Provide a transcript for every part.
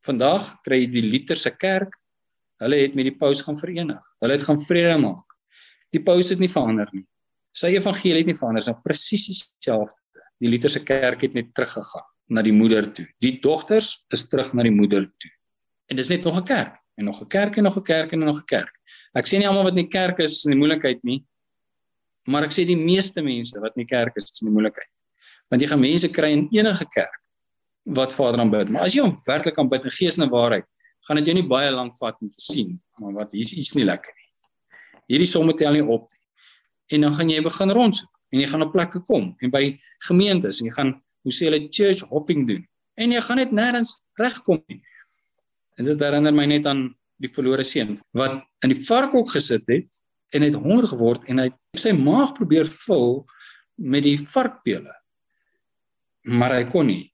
Vandag kry jy die Lutherse kerk, hulle het met die paus gaan verenig. Hulle het gaan vrede maak. Die paus het nie verander nie. Sy evangelie het nie verander, is nou presies dieselfde. Die Lutherse kerk het net teruggegaan na die moeder toe. Die dogters is terug na die moeder toe. En dis net nog 'n kerk, en nog 'n kerk, en nog 'n kerk, en nog 'n kerk. Ek sê nie almal wat in die kerk is in die moeilikheid nie, maar ek sê die meeste mense wat in die kerk is in die moeilikheid. Want jy gaan mense kry in enige kerk wat Vader aanbid. Maar as jy hom werklik aanbid in gees en waarheid, gaan dit jou nie baie lank vat om te sien, maar wat hier is iets nie lekker nie. Hierdie somme tel nie op nie. En dan gaan jy begin rondsoek, en jy gaan op plekke kom, en by gemeentes, en jy gaan, hoe sê hulle, church hopping doen, en jy gaan net nêrens regkom nie. En dit herinner my net aan die verlore seun, wat in die varkhok gesit het, en het honger geword, en hy het sy maag probeer vul met die varkpele, maar hy kon nie.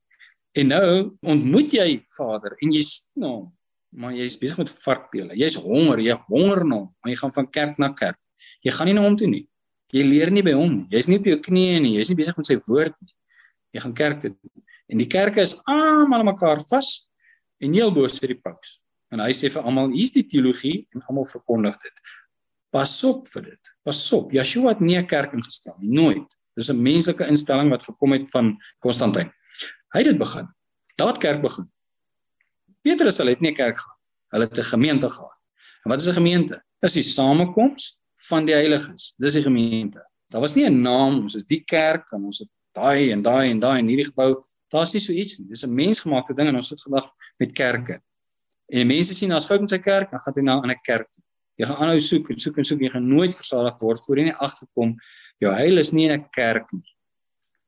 En nou ontmoet jy Vader, en jy sien hom, maar jy is besig met varkpele, jy is honger, jy honger na hom, maar jy gaan van kerk na kerk, jy gaan nie na hom toe nie, jy leer nie by hom nie, jy is nie op jou knieë nie, jy is nie besig met sy woord nie, jy gaan kerk toe, en die kerke is almal aan mekaar vas, en heel bo sit die paus, en hy sê vir almal, hier is die teologie, en almal verkondig dit, pas op vir dit, pas op, Yeshua het nie 'n kerk ingestel nie, nooit, dis 'n menslike instelling wat gekom het van Konstantin, hy het dit begin, daar het kerk begin, Petrus hulle het nie 'n kerk gehad, hulle het 'n gemeente gehad, en wat is 'n gemeente? Dis die samekoms van die heiliges, dis die gemeente, daar was nie 'n naam, ons is die kerk, en ons het daai en daai en daai en hierdie gebou, daar is nie so iets nie, dis 'n mensgemaakte ding, en ons sit vandag met kerke, en mense sien, as fout met sy kerk, dan gaan hy na 'n ander kerk toe, jy gaan aanhou soek, en soek, en soek, jy gaan nooit versadig word, voor jy nie agterkom, jou heil is nie in 'n kerk nie,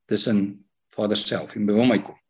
dis in Vader self, en by hom hy kom.